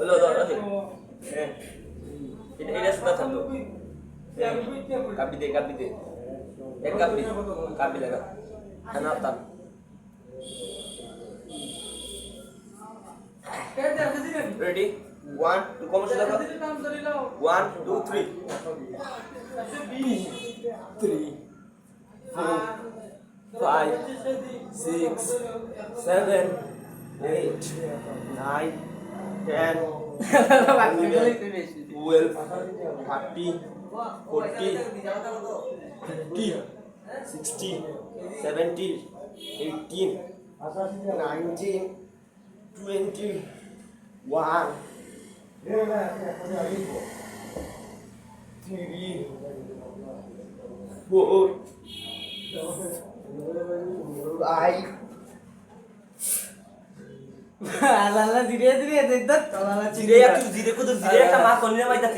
Halo, halo. Ini sudah satu. Kabide. Kabile ka. Hanaptan. Ready? 1, 2, kamu sudah ka? 1, 2, 3. 3, 4, 5, 6, 7, 8, 9, 10, 11, 12, 13, 14, 15, 16, 17, 18, 19, 20, 1, 3, 4, 5. আল্লাহ ধীরে ধীরে দেখ তো আল্লাহ Zire ya tu zire kudur zire ka ma konni na mai ta